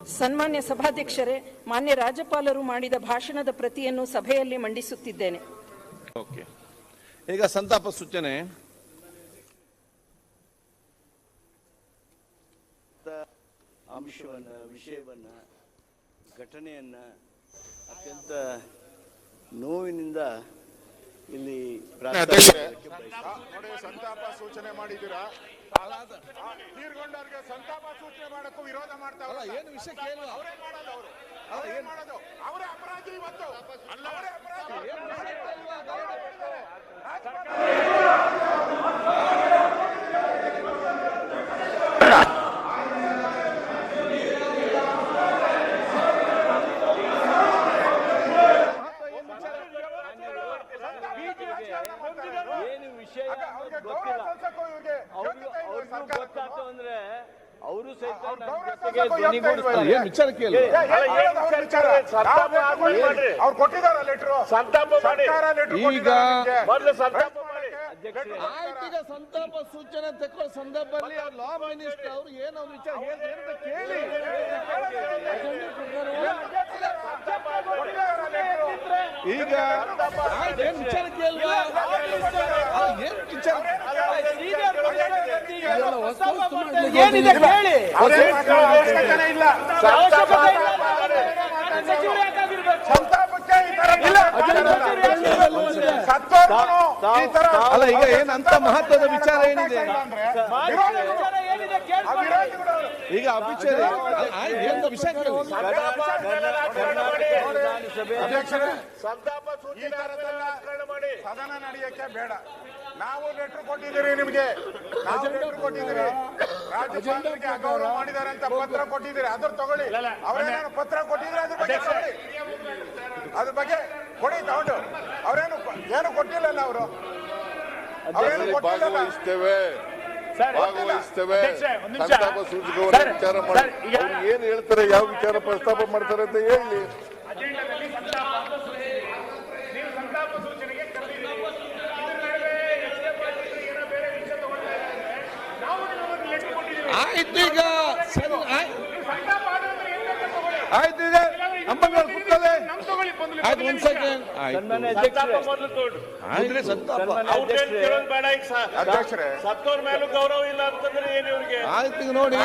ಸನ್ಮಾನ್ಯ ಸಭಾಧ್ಯಕ್ಷರೇ, ಮಾನ್ಯ ರಾಜ್ಯಪಾಲರು ಮಾಡಿದ ಭಾಷಣದ ಪ್ರತಿಯನ್ನು ಸಭೆಯಲ್ಲಿ ಮಂಡಿಸುತ್ತಿದ್ದೇನೆ. ಓಕೆ, ಈಗ ಸಂತಾಪ ಸೂಚನೆ. ಅಂಶವನ್ನ, ವಿಷಯವನ್ನ, ಘಟನೆಯನ್ನ ಅತ್ಯಂತ ನೋವಿನಿಂದ ಇಲ್ಲಿ ಸಂತಾಪ ಸೂಚನೆ ಮಾಡಿದ್ದೀರಾ? ತೀರ್ಗೊಂಡವ್ರಿಗೆ ಸಂತಾಪ ಸೂಚನೆ ಮಾಡಕ್ಕೂ ವಿರೋಧ ಮಾಡ್ತಾವಲ್ಲ. ಏನು ವಿಷಯ ಕೇಳುವ? ಅವರೇ ಮಾಡೋದು, ಅವರೇ ಮಾಡೋದು, ಅವರೇ ಅಪರಾಧಿ ಇವತ್ತು. ಅವರೇ ಅಪರಾಧಿ. ಏನು ವಿಷಯ ಗೊತ್ತಿಲ್ಲ ಗೊತ್ತಾಯ್ತು ಅಂದ್ರೆ ಅವರು ಸಹಿತ ಏನ್ ವಿಚಾರ ಕೇಳಿ. ಅವ್ರು ಕೊಟ್ಟಿದಾರ ಲೆಟ್ರು, ಸಂತಾಪ ಮಾಡಿ. ಈಗ ಈಗ ಸಂತಾಪ ಸೂಚನೆ ತಕ್ಕೋ ಸಂದರ್ಭದಲ್ಲಿ ಲಾ ಮಿನಿಸ್ಟರ್ ಅವರು ಏನೋ ವಿಚಾರ ಅಂತ ಕೇಳಿ. ಈಗ ಏನ್ ವಿಚಾರ ಕೇಳುವ? ಏನ್ ವಿಚಾರ ಏನಿದೆ ಕೇಳಿ. ಇಲ್ಲ ಸಂತಾಪಕ್ಕೆ ಅಲ್ಲ, ಈಗ ಏನಂತ ಮಹತ್ವದ ವಿಚಾರ ಏನಿದೆ? ಈಗ ಅಭಿಚಾರ ವಿಷಯ ಕೇಳಿ. ಸಂತಾಪ ಸದನ ನಡೆಯಕ್ಕೆ ಬೇಡ. ನಾವು ಲೆಟರ್ ಕೊಟ್ಟಿದ್ದೀರಿ ನಿಮಗೆ, ನಾವು ಲೆಟರ್ ಕೊಟ್ಟಿದ್ದೀರಿ. ರಾಜ್ಯಪಾಲರಿಗೆ ಅಗೌರವ ಮಾಡಿದ್ದಾರೆ ಅಂತ ಪತ್ರ ಕೊಟ್ಟಿದ್ದೀರಿ, ಅದ್ರ ತಗೊಳ್ಳಿ. ಅವರೇನು ಪತ್ರ ಕೊಟ್ಟಿದ್ರೆ ಅದ್ರ ಬಗ್ಗೆ ತಗೊಳ್ಳಿ, ಅದ್ರ ಬಗ್ಗೆ ಕೊಡಿ ತಗೊಂಡು. ಅವರೇನು ಏನು ಕೊಟ್ಟಿಲ್ಲಲ್ಲ, ಅವರು ಅವರೇನು ಕೊಟ್ಟಿಲ್ಲ. ಭಾಗವಹಿಸ್ತೇವೆ. ಸಂತಾಪ ಸೂಚಕವನ್ನು ವಿಚಾರ ಮಾಡಿ ಏನ್ ಹೇಳ್ತಾರೆ, ಯಾವ ವಿಚಾರ ಪ್ರಸ್ತಾಪ ಮಾಡ್ತಾರೆ ಅಂತ ಹೇಳಿ. ಆಯ್ತು, ಈಗ ಆಯ್ತು, ಈಗ ನಮ್ಮಲ್ಲಿ ಕೂತದೆ. ಆಯ್ತು, ಒಂದ್ ಸೆಕೆಂಡ್. ಸತ್ತೋರ್ ಮೇಲೂ ಗೌರವ ಇಲ್ಲ ಅಂತಂದ್ರೆ ಏನು ಇವ್ರಿಗೆ? ಆಯ್ತು, ಈಗ ನೋಡಿ,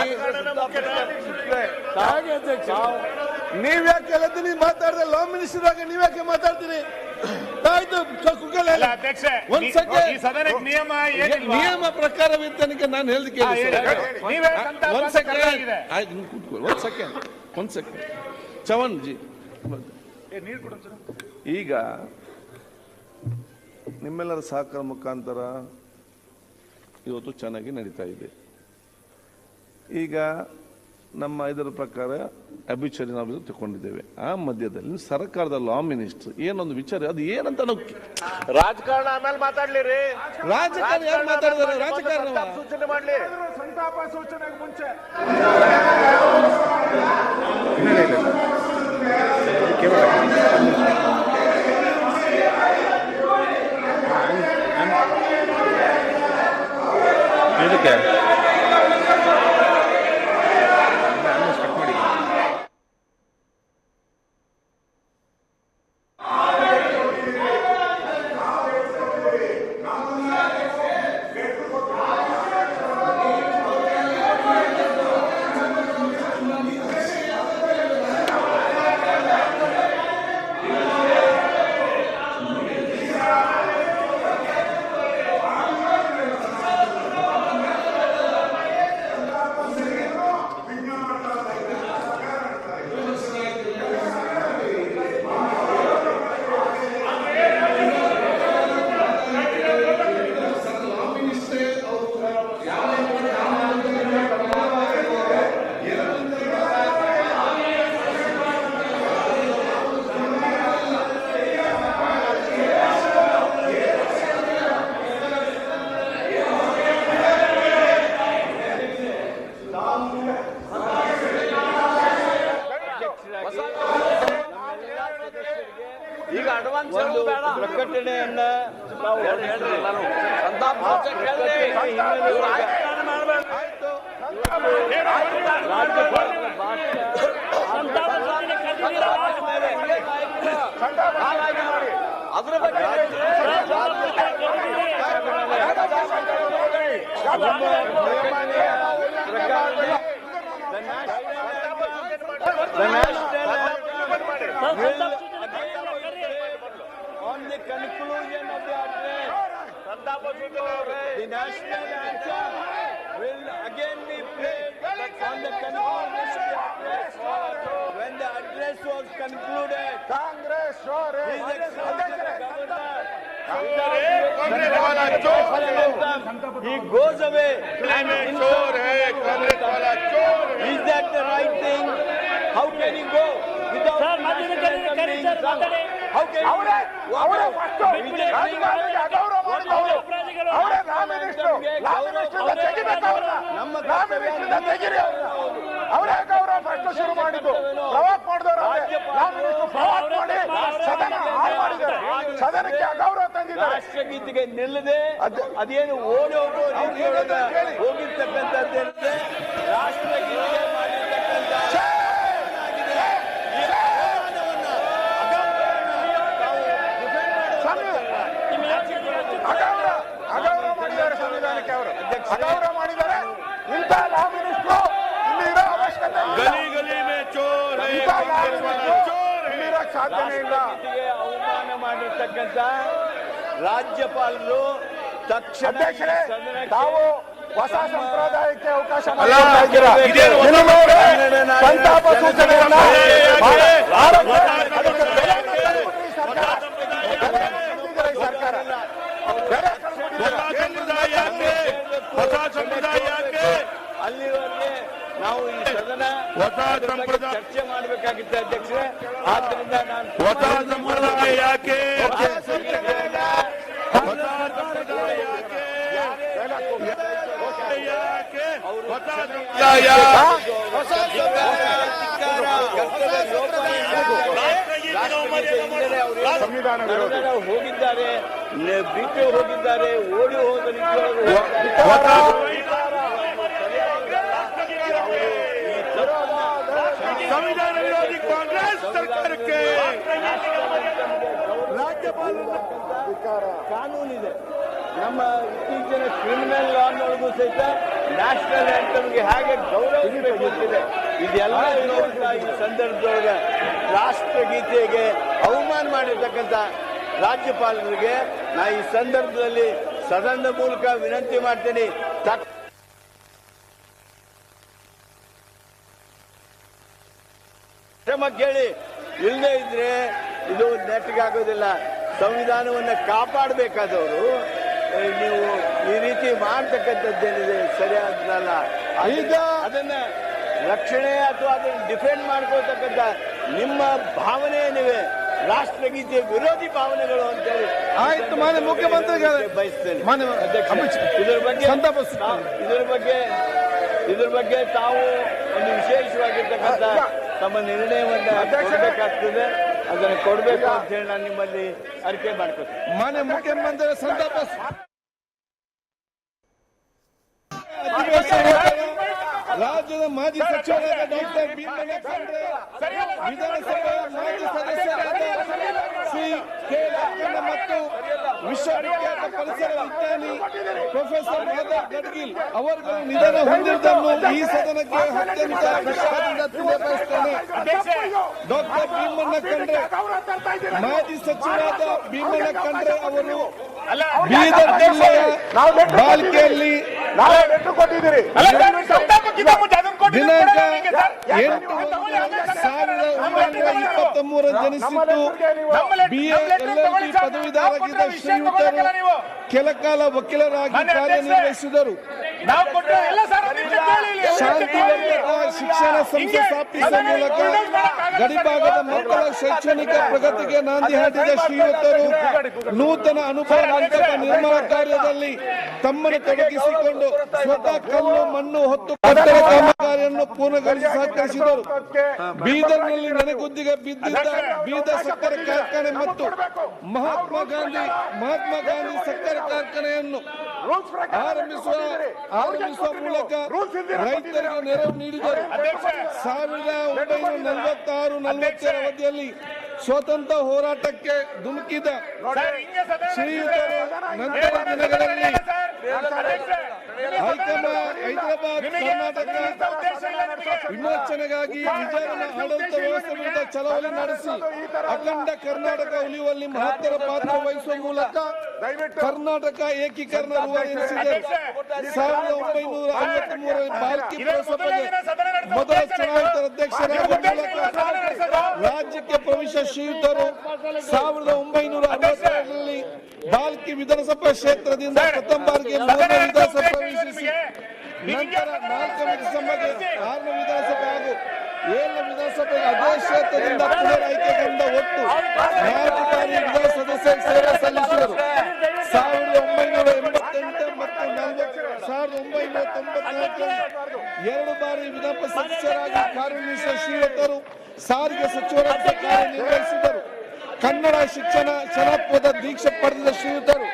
ನೀವ್ಯಾಕೆ ಹೇಳ್ತೀನಿ ಮಾತಾಡ್ದೆ? ಲಾ ಮಿನಿಸ್ಟರ್ ಆಗ ನೀವ್ಯಾಕೆ ಮಾತಾಡ್ತೀರಿ? ಆಯ್ತು, ಒಂದ್ ಸೆಕೆಂಡ್. ನಿಯಮ ಪ್ರಕಾರವಿದ್ದನಿಗೆ ನಾನು ಹೇಳಿಕೆ ಒಂದ್ ಸೆಕೆಂಡ್. ಆಯ್ತು, ನೀವು ಕೂತ್ಕೊಳ್ಳಿ. ಒಂದ್ ಸೆಕೆಂಡ್ ಚವನ್ ಜಿ. ಈಗ ನಿಮ್ಮೆಲ್ಲರ ಸಹಕಾರ ಮುಖಾಂತರ ಇವತ್ತು ಚೆನ್ನಾಗಿ ನಡೀತಾ ಇದೆ. ಈಗ ನಮ್ಮ ಇದರ ಪ್ರಕಾರ ಅಭಿಚರಿ ನಾವು ತಗೊಂಡಿದ್ದೇವೆ. ಆ ಮಧ್ಯದಲ್ಲಿ ಸರ್ಕಾರದ ಲಾ ಮಿನಿಸ್ಟರ್ ಏನೊಂದು ವಿಚಾರ, ಅದು ಏನಂತ ನಾವು ರಾಜಕಾರಣ ಆಮೇಲೆ ಮಾತಾಡ್ಲಿರಿ. ರಾಜಕಾರಣ ಯಾರು ಮಾತಾಡಿದಾರೆ? ರಾಜಕಾರಣ ಸೂಚನೆ ಮಾಡ್ಲಿ. ಸಂತಾಪ ಸೂಚನೆಗೆ ಮುಂಚೆ ಇದಕ್ಕೆ ಈಗ ಅಡ್ವಾನ್ಸ್ ಪ್ರಕಟಣೆಯನ್ನ ನಾವು ರಾಜ್ಯಪಾಲರ ಭಾಷಣ The national on the conclusion of the address, the national anthem will again be played on the conclusion of the address. When the address was concluded, Congress His Excellency he goes away. Is that the right thing? How can he go without how can ಅವರೇ ಗೌರವ first ಶುರು ಮಾಡಿದ್ದು ಪ್ರವಾಕ್ ಮಾಡಿದವರು ಸದನ ಹಾಳು ಮಾಡಿದ್ದಾರೆ ಸದನಕ್ಕೆ ಅಗೌರವ ತಂದಿದ್ದಾರೆ ರಾಷ್ಟ್ರಗೀತೆಗೆ ನಿಲ್ಲದೆ ಅದೇನು ಓಡಿ ಹೋಗೋ ರೀತಿಯೊಳಗೆ ಹೋಗಿರ್ತಕ್ಕಂಥದ್ದೇನಿದೆ ರಾಷ್ಟ್ರಗೀತೆ ಮಾಡಿರ್ತಕ್ಕಂಥ ಅಗೌರವ ಮಾಡಿದ್ದಾರೆ ಸಂವಿಧಾನಕ್ಕೆ ಅವರು ಅಗೌರವ ಮಾಡಿದ್ದಾರೆ ಇಂಥ ಲಾ ಮಿನಿಸ್ಟ್ರು ಇಲ್ಲಿ ಇರೋ ಅವಶ್ಯಕತೆ ಇಲ್ಲಿರೋಕ್ ಸಾಧ್ಯನೇ ಇಲ್ಲ ಅವಮಾನ ಮಾಡಿರ್ತಕ್ಕಂಥ ರಾಜ್ಯಪಾಲರು ತಕ್ಷಣ ಅಧ್ಯಕ್ಷರೇ ತಾವು ಹೊಸ ಸಂಪ್ರದಾಯಕ್ಕೆ ಅವಕಾಶ ಸಂತಾಪ ಸೂಚನೆಯನ್ನ ಸರ್ಕಾರ ಅಲ್ಲಿವರೆಗೆ ನಾವು ಈ ಸದನ ಚರ್ಚೆ ಮಾಡಬೇಕಾಗಿತ್ತು ಅಧ್ಯಕ್ಷರೇ ಆದ್ದರಿಂದ ನಾನು ಯಾಕೆ ಸಂವಿಧಾನ ಹೋಗಿದ್ದಾರೆ ಬಿಟ್ಟು ಹೋಗಿದ್ದಾರೆ ಓಡಿ ಹೋದ ಸಂವಿಧಾನ ವಿರೋಧಿ ಕಾಂಗ್ರೆಸ್ ಸರ್ಕಾರಕ್ಕೆ ಕಾನೂನಿದೆ ನಮ್ಮ ಇತ್ತೀಚಿನ ಕ್ರಿಮಿನಲ್ ಲಾನೊಳಗೂ ಸಹಿತ ನ್ಯಾಷನಲ್ ಆಂಥಮ್ಗೆ ಹೇಗೆ ಗೌರವಿಸಬೇಕು ಅಂತಿದೆ ಇದೆಲ್ಲ ಇರುವಂತ ಈ ಸಂದರ್ಭದೊಳಗೆ ರಾಷ್ಟ್ರಗೀತೆಗೆ ಅವಮಾನ ಮಾಡಿರ್ತಕ್ಕಂಥ ರಾಜ್ಯಪಾಲರಿಗೆ ನಾ ಈ ಸಂದರ್ಭದಲ್ಲಿ ಸದನದ ಮೂಲಕ ವಿನಂತಿ ಮಾಡ್ತೀನಿ ಕ್ರಮ ಕೇಳಿ ಇಲ್ಲದೆ ಇದ್ರೆ ಇದು ನೆಟ್ಟಗಾಗೋದಿಲ್ಲ ಸಂವಿಧಾನವನ್ನು ಕಾಪಾಡಬೇಕಾದವರು ನೀವು ಈ ರೀತಿ ಮಾಡ್ತಕ್ಕಂಥದ್ದೇನಿದೆ ಸರಿಯಾದಲ್ಲ ಈಗ ಅದನ್ನ ರಕ್ಷಣೆ ಅಥವಾ ಅದನ್ನು ಡಿಫೆಂಡ್ ಮಾಡ್ಕೊಳ್ತಕ್ಕಂಥ ನಿಮ್ಮ ಭಾವನೆ ಏನಿವೆ ರಾಷ್ಟ್ರಗೀತೆ ವಿರೋಧಿ ಭಾವನೆಗಳು ಅಂತೇಳಿ ಆಯ್ತು ಮಾನ್ಯ ಮುಖ್ಯಮಂತ್ರಿಗಳೇ ಬಯಸ್ತೇನೆ ಅಧ್ಯಕ್ಷ ಇದ್ರ ಬಗ್ಗೆ ತಾವು ಒಂದು ವಿಶೇಷವಾಗಿರ್ತಕ್ಕಂಥ ತಮ್ಮ ನಿರ್ಣಯವನ್ನು ಕೊಡಬೇಕಾಗ್ತದೆ ಅದನ್ನು ಕೊಡಬೇಕು ಅಂತ ಹೇಳಿ ನಾನು ನಿಮ್ಮಲ್ಲಿ ಅರಿಕೆ ಮಾಡ್ಕೊತೀನಿ ಮಾನ್ಯ ಮುಖ್ಯಮಂತ್ರಿ ಸಂತಾಪ ಅಧಿವೇಶನ ರಾಜ್ಯದ ಮಾಜಿ ಸಚಿವರಾದ ಡಾಕ್ಟರ್ ಭೀಮಣ್ಣ ಖಂಡ್ರೆ ವಿಧಾನಸಭೆಯ ಮಾಜಿ ಸದಸ್ಯರಾದ ಶ್ರೀ ಕೆ ಲಕ್ಕಣ್ಣ ಮತ್ತು ವಿಶ್ವವಿಖ್ಯಾತ ಪರಿಸರ ವಿಜ್ಞಾನಿ ಪ್ರೊಫೆಸರ್ ಮಾಧವ್ ಗಡ್ಗಿಲ್ ಅವರುಗಳು ನಿಧನ ಹೊಂದಿರುವುದನ್ನು ಈ ಸದನಕ್ಕೆ ಅತ್ಯಂತ ವಿಷಾದದಿಂದ ತಿಳಿಯಬಯಸುತ್ತೇನೆ. ಡಾಕ್ಟರ್ ಭೀಮಣ್ಣ ಖಂಡ್ರೆ ಮಾಜಿ ಸಚಿವರಾದ ಭೀಮಣ್ಣ ಖಂಡ್ರೆ ಅವರು ಬೀದರ್ ಜಿಲ್ಲೆಯ ಬಾಲ್ಕಿಯಲ್ಲಿ ದಿನಾಂಕ 8/1/1923 ಜನಿಸಿದ್ದು BA LLB ಪದವೀಧರರಾಗಿದ್ದ ಶ್ರೀಯುತರು ಕೆಲಕಾಲ ವಕೀಲರಾಗಿ ಕಾರ್ಯನಿರ್ವಹಿಸಿದರು. ಶಾಂತಿವರ್ಧಕ ಶಿಕ್ಷಣ ಸಂಸ್ಥೆ ಸ್ಥಾಪಿಸುವ ಮೂಲಕ ಗಡಿಭಾಗದ ಮಕ್ಕಳ ಶೈಕ್ಷಣಿಕ ಪ್ರಗತಿಗೆ ನಾಂದಿ ಹಾಡಿದ ಶ್ರೀಯುತರು ನೂತನ ಅನುಭವ ಮಂಟಪ ನಿರ್ಮಾಣ ಕಾರ್ಯದಲ್ಲಿ ತಮ್ಮನ್ನು ತೊಡಗಿಸಿಕೊಂಡು ಸ್ವತಃ ಕಲ್ಲು ಮಣ್ಣು ಹೊತ್ತು ಕಟ್ಟಡ ಕಾಮಗಾರಿಯನ್ನು ಪೂರ್ಣಗೊಳಿಸಿ ಸಹಕರಿಸಿದರು. ಬೀದರ್ನಲ್ಲಿ ನೆನೆಗುದ್ದಿಗೆ ಬಿದ್ದಿದ್ದ ಬೀದರ್ ಸಕ್ಕರೆ ಕಾರ್ಖಾನೆ ಮತ್ತು ಮಹಾತ್ಮ ಗಾಂಧಿ ಸಕ್ಕರೆ ಕಾರ್ಖಾನೆಯನ್ನು ಆರಂಭಿಸುವ ಮೂಲಕ ರೈತರಿಗೆ ನೆರವು ನೀಡಿದರು. 1946-47 ಅವಧಿಯಲ್ಲಿ ಸ್ವಾತಂತ್ರ್ಯ ಹೋರಾಟಕ್ಕೆ ಧುಮುಕಿದ ಶ್ರೀಯುತರು ನಂತರ ದಿನಗಳಲ್ಲಿ ಹೈಕಮಾಂಡ್ ಹೈದರಾಬಾದ್ ಕರ್ನಾಟಕ ವಿಮೋಚನೆಗಾಗಿ ವಿಚಾರಣಾ ಆಡಳಿತ ವ್ಯವಸ್ಥೆ ವಿರುದ್ಧ ಚಳವಳಿ ನಡೆಸಿ ಅಖಂಡ ಕರ್ನಾಟಕ ಉಳಿಯುವಲ್ಲಿ ಮಹತ್ತರ ಪಾತ್ರ ವಹಿಸುವ ಮೂಲಕ ಕರ್ನಾಟಕ ಏಕೀಕರಣ ರೂವಾರಿಸಿದೆ. 1953ರಲ್ಲಿ ಬಾಲ್ಕಿ ಪುರಸಭೆಗೆ ಮೊದಲ ಚುನಾಯಿತ ಅಧ್ಯಕ್ಷರಾಗುವ ಮೂಲಕ ರಾಜ್ಯಕ್ಕೆ ಪ್ರವೇಶ ಶ್ರೀಯುತರು 1962ರಲ್ಲಿ ಬಾಲ್ಕಿ ವಿಧಾನಸಭಾ ಕ್ಷೇತ್ರದಿಂದ ಪ್ರಥಮ ಬಾರಿಗೆ 3ನೇ ವಿಧಾನಸಭೆ ಪ್ರವೇಶಿಸಿ ನಂತರ 4ನೇ ವಿಧಾನಸಭೆಗೆ 6ನೇ ವಿಧಾನಸಭೆ ಹಾಗೂ 7ನೇ ವಿಧಾನಸಭೆಗೆ ಅದೇ ಕ್ಷೇತ್ರದಿಂದ ಪುನರ್ ಆಯ್ಕೆಗೊಂಡ ಒಟ್ಟು 4 ಬಾರಿ ವಿಧಾನ ಸದಸ್ಯ ಸೇವೆ ಸಲ್ಲಿಸಿದರು. 1988 ಮತ್ತು 1994 2 ಬಾರಿ ವಿಧಾನ ಸದಸ್ಯರಾಗಿ ಕಾರ್ಯನಿರ್ವಹಿಸಿದ ಶ್ರೀಯುತರು ಸಾರಿಗೆ ಸಚಿವರಾಗಿ ಕಾರ್ಯನಿರ್ವಹಿಸಿದರು. ಕನ್ನಡ ಶಿಕ್ಷಣ ಜನಪದ ದೀಕ್ಷೆ ಪಡೆದ ಶ್ರೀಯುತರು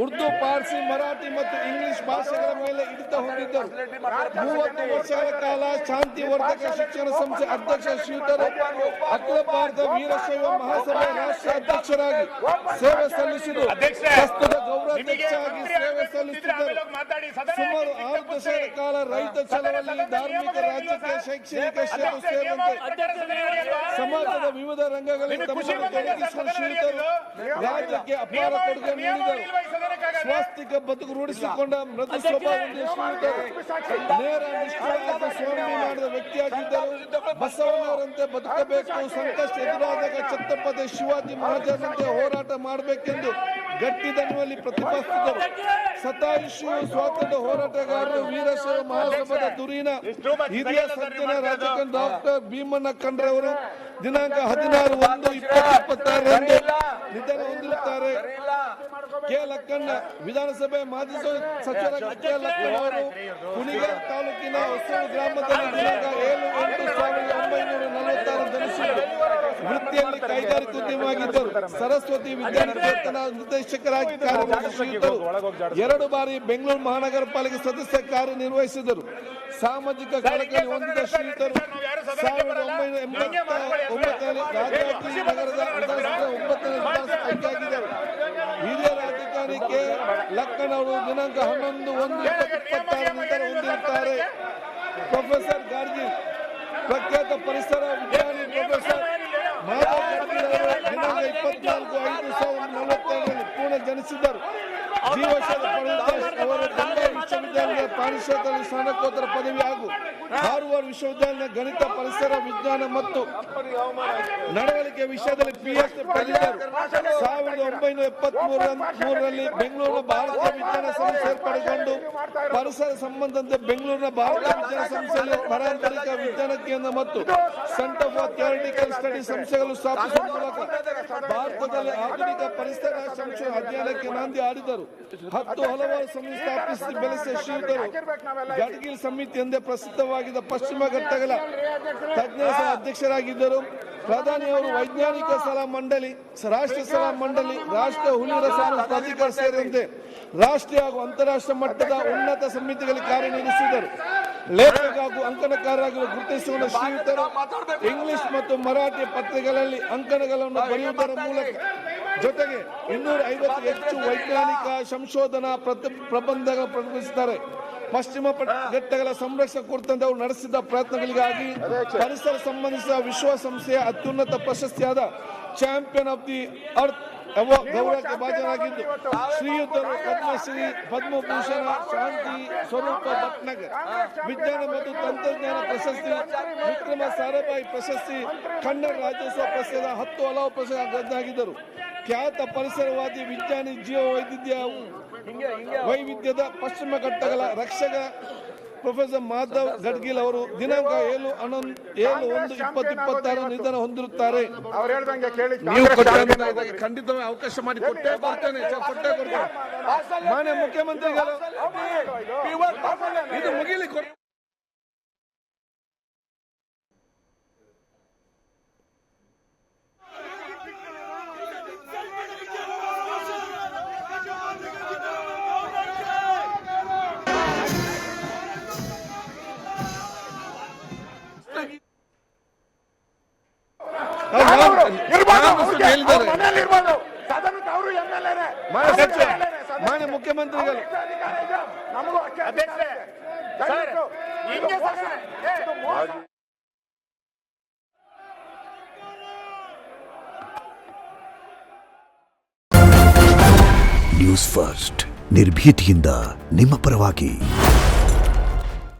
ಉರ್ದು, ಪಾರ್ಸಿ, ಮರಾಠಿ ಮತ್ತು ಇಂಗ್ಲಿಷ್ ಭಾಷೆಗಳ ಮೇಲೆ ಹಿಡಿತ ಹೊಂದಿದ್ದರು. 30 ವರ್ಷಗಳ ಕಾಲ ಶಾಂತಿವರ್ಧಕ ಶಿಕ್ಷಣ ಸಂಸ್ಥೆ ಅಧ್ಯಕ್ಷ ಶ್ರೀಯುತರು ಅಖಿಲ ಭಾರತ ವೀರಶೈವ ಮಹಾಸಭೆ ರಾಷ್ಟ್ರೀಯ ಅಧ್ಯಕ್ಷರಾಗಿ ಸೇವೆ ಸಲ್ಲಿಸಿದರು. ಪ್ರಸ್ತುತ ಗೌರವಾಧ್ಯಕ್ಷರಾಗಿ ಸೇವೆ ಸಲ್ಲಿಸಿದ್ದರು. ಸುಮಾರು 6 ದಶಕಗಳ ಕಾಲ ರೈತ ಚಳವಳಿ, ಧಾರ್ಮಿಕ, ರಾಜಕೀಯ, ಶೈಕ್ಷಣಿಕ ಕ್ಷೇತ್ರ ಸೇರಿದಂತೆ ಸಮಾಜದ ವಿವಿಧ ರಂಗಗಳಲ್ಲಿ ತಮ್ಮನ್ನು ತೊಡಗಿಸಿದ ಶ್ರೀಯುತರು ರಾಜ್ಯಕ್ಕೆ ಅಪಾರ ಕೊಡುಗೆ ನೀಡಿದರು. ಸ್ವಾಸ್ಥಿಕ ಬದುಕು ರೂಢಿಸಿಕೊಂಡ ಮೃದು ಸ್ವಭಾವ ನೇರ ನಿಷ್ಠಾವಂತ ಸ್ವಾಭಿಮಾನದ ವ್ಯಕ್ತಿಯಾಗಿದ್ದರು. ಬಸವಣ್ಣವರಂತೆ ಬದುಕಬೇಕು, ಸಂಕಷ್ಟ ಎದುರಾದಾಗ ಛತ್ರಪತಿ ಶಿವಾಜಿ ಮಹಾರಾಜರಂತೆ ಹೋರಾಟ ಮಾಡಬೇಕೆಂದು ಗಟ್ಟಿ ದನಿಯಲ್ಲಿ ಪ್ರತಿಪಾದಿಸಿದರು. ಶತಾಯುಷಿ ಸ್ವಾತಂತ್ರ್ಯ ಹೋರಾಟಗಾರರು, ವೀರಶೈವ ಮಹಾಸಭಾದ ಧುರೀಣ ಹಿರಿಯ ಸಜ್ಜನ ರಾಜಕಾರಣ ಡಾಕ್ಟರ್ ಭೀಮಣ್ಣ ಖಂಡ್ರೆಯವರು ದಿನಾಂಕ 16/1/2026 ನಿಧನ ಹೊಂದಿರುತ್ತಾರೆ. ಕೆ ಲಕ್ಕಣ್ಣ ವಿಧಾನಸಭೆ ಮಾಜಿ ಸಚಿವರಾಗಿ ಕೆ ಲಕ್ಕಣ್ಣ ಅವರು ಕುಣಿಗಲ್ ತಾಲೂಕಿನ ಹೊಸೂರು ಗ್ರಾಮದಲ್ಲಿ ದಿನಾಂಕ 7/8/1946 ಜನಿಸಿದರು. ವೃತ್ತಿಯಲ್ಲಿ ಕೈಗಾರಿಕೋದ್ಯಮಿಯಾಗಿದ್ದರು. ಸರಸ್ವತಿ ವಿದ್ಯಾನಿಕೇತನ ನಿರ್ದೇಶಕರಾಗಿ ಕಾರ್ಯನಿರ್ವಹಿಸಿದ್ದರು. 2 ಬಾರಿ ಬೆಂಗಳೂರು ಮಹಾನಗರ ಪಾಲಿಕೆ ಸದಸ್ಯ ಕಾರ್ಯನಿರ್ವಹಿಸಿದರು. ಸಾಮಾಜಿಕ ಕಳಕಳಿ ಹೊಂದಿದ ಶ್ರೀಯುತರು 1989ರಲ್ಲಿ ರಾಜಾಜಿ ನಗರದ ವಿಧಾನಸಭೆ 9ನೇ ವಿಧಾನಸಭೆ ಆಯ್ಕೆಯಾಗಿದ್ದರು. ಹಿರಿಯ ರಾಜಕಾರಣಿ ಕೆ ಲಕ್ಕಣ್ಣ ಅವರು ದಿನಾಂಕ 11/1/2026 ನಿಧನ ಹೊಂದಿರುತ್ತಾರೆ. ಪ್ರೊಫೆಸರ್ ಗಾರ್ಗಿ ಪ್ರಖ್ಯಾತ ಪರಿಸರ ವಿಜ್ಞಾನಿ ಪ್ರೊಫೆಸರ್ ಮಾಧವ್ ಗಾಡ್ಗೀಲ್ ಅವರು ದಿನಾಂಕ 24/5/1942ರಲ್ಲಿ ಪುಣೆ ಜನಿಸಿದರು. ಜೀವಶಾಸ್ತ್ರ ಪಡೆದ ಅವರು ಬೆಂಗಳೂರು ವಿಶ್ವವಿದ್ಯಾಲಯದ ಪ್ರಾಣಿ ಕ್ಷೇತ್ರದಲ್ಲಿ ಸ್ನಾತಕೋತ್ತರ ಪದವಿ ಹಾಗೂ ಹಾರ್ವರ್ಡ್ ವಿಶ್ವವಿದ್ಯಾಲಯದ ಗಣಿತ, ಪರಿಸರ ವಿಜ್ಞಾನ ಮತ್ತು ನಡವಳಿಕೆ ವಿಷಯದಲ್ಲಿ PhD ಪಡೆದಿದ್ದರು. 1973ರಲ್ಲಿ ಬೆಂಗಳೂರಿನ ಭಾರತೀಯ ವಿಜ್ಞಾನ ಸಂಸ್ಥೆ ಸೇರ್ಪಡೆಗೊಂಡು ಪರಿಸರ ಸಂಬಂಧಂತೆ ಬೆಂಗಳೂರಿನ ಭಾರತೀಯ ವಿಜ್ಞಾನ ಸಂಸ್ಥೆಯಲ್ಲಿ ಪಾರಂಪರಿಕ ವಿಜ್ಞಾನ ಕೇಂದ್ರ ಮತ್ತು ಸೆಂಟರ್ ಫಾರ್ ಥಿಯರಿಟಿಕಲ್ ಸ್ಟಡಿ ಸಂಸ್ಥೆಗಳು ಸ್ಥಾಪಿಸುವ ಮೂಲಕ ಭಾರತದಲ್ಲಿ ಆಧುನಿಕ ಪರಿಸರ ಸಂಶೋಧನಾ ಅಧ್ಯಯನಕ್ಕೆ ನಾಂದಿ ಆಡಿದರು. 10 ಹಲವಾರು ಸಮಿತಿ ಸ್ಥಾಪಿಸಿ ಬೆಳೆಸಿದ ಶ್ರೀಯುತರು ಗಡ್ಗಿಲ್ ಸಮಿತಿ ಎಂದೇ ಪ್ರಸಿದ್ಧವಾಗಿದ್ದ ಪಶ್ಚಿಮ ಘಟ್ಟಗಳ ತಜ್ಞರ ಅಧ್ಯಕ್ಷರಾಗಿದ್ದರು. ಪ್ರಧಾನಿಯವರು ವೈಜ್ಞಾನಿಕ ಸಲಹಾ ಮಂಡಳಿ, ರಾಷ್ಟ್ರೀಯ ಸಲಹಾ ಮಂಡಳಿ, ರಾಷ್ಟ್ರೀಯ ಹುಲಿ ರಸಾಯನ ಪ್ರಾಧಿಕಾರ ಸೇರಿದಂತೆ ರಾಷ್ಟ್ರೀಯ ಹಾಗೂ ಅಂತಾರಾಷ್ಟ್ರೀಯ ಮಟ್ಟದ ಉನ್ನತ ಸಮಿತಿಗಳಿಗೆ ಕಾರ್ಯನಿರ್ವಹಿಸಿದರು. ಲೇಖಕ ಹಾಗೂ ಅಂಕಣಕಾರರಾಗಿ ಗುರುತಿಸಿಕೊಂಡ ಶ್ರೀಯುತರು ಇಂಗ್ಲಿಷ್ ಮತ್ತು ಮರಾಠಿ ಪತ್ರಿಕೆಗಳಲ್ಲಿ ಅಂಕಣಗಳನ್ನು ಬರೆಯುವುದರ ಮೂಲಕ ಜೊತೆಗೆ 250ಕ್ಕೂ ಹೆಚ್ಚು ವೈಜ್ಞಾನಿಕ ಸಂಶೋಧನಾ ಪ್ರಬಂಧಗಳನ್ನು ಪ್ರಕಟಿಸಿದ್ದಾರೆ. ಪಶ್ಚಿಮ ಘಟ್ಟಗಳ ಸಂರಕ್ಷಣೆ ಕುರಿತಂತೆ ಅವರು ನಡೆಸಿದ ಪ್ರಯತ್ನಗಳಿಗಾಗಿ ಪರಿಸರ ಸಂಬಂಧಿಸಿದ ವಿಶ್ವಸಂಸ್ಥೆಯ ಅತ್ಯುನ್ನತ ಪ್ರಶಸ್ತಿಯಾದ ಚಾಂಪಿಯನ್ ಆಫ್ ದಿ ಅರ್ತ್ ಗೌರವಕ್ಕೆ ಭಾಜನರಾಗಿದ್ದು ಶ್ರೀಯುತರು ಪದ್ಮಶ್ರೀ, ಪದ್ಮಭೂಷಣ, ಶಾಂತಿ ಸ್ವರೂಪ ಭಟ್ನಗರ್ ವಿಜ್ಞಾನ ಮತ್ತು ತಂತ್ರಜ್ಞಾನ ಪ್ರಶಸ್ತಿ, ವಿಕ್ರಮ ಸಾರಾಭಾಯಿ ಪ್ರಶಸ್ತಿ, ಕನ್ನಡ ರಾಜ್ಯೋತ್ಸವ ಪ್ರಶಸ್ತಿಯ 10 ಹಲವು ಪ್ರಶಸ್ತಿಯಾಗಿದ್ದರು. ಖ್ಯಾತ ಪರಿಸರವಾದಿ, ವಿಜ್ಞಾನಿ, ಜೀವ ವೈವಿಧ್ಯದ ಪಶ್ಚಿಮ ಘಟ್ಟಗಳ ರಕ್ಷಕ ಪ್ರೊಫೆಸರ್ ಮಾಧವ್ ಗಡ್ಗಿಲ್ ಅವರು ದಿನಾಂಕ 7/1/2026 ನಿಧನ ಹೊಂದಿರುತ್ತಾರೆ. ಅವ್ರು ಹೇಳ್ದಂಗೆ ಕೇಳಿ, ಖಂಡಿತವಾಗಿ ಅವಕಾಶ ಮಾಡಿ ಕೊಟ್ಟೆ ಬರ್ತೇನೆ. ಮಾನ್ಯ ಮುಖ್ಯಮಂತ್ರಿಗಳು ಇದು ಮುಗಿಲಿ ಕೊಟ್ಟು ಹೇಳಿದ್ದಾರೆ. ಸದನಕ್ಕೆ ಅವರು MLA ಮಾನ್ಯ ಮುಖ್ಯಮಂತ್ರಿಗಳು ನಮಗೂ ಅಷ್ಟೇ ಅಧಿಕಾರ ಇದೆ. ದಯವಿಟ್ಟು ಇದು ಮೋಸ. ಇದು ಮೋಸ. ನ್ಯೂಸ್ ಫಸ್ಟ್ ನಿರ್ಭೀತಿಯಿಂದ ನಿಮ್ಮ ಪರವಾಗಿ.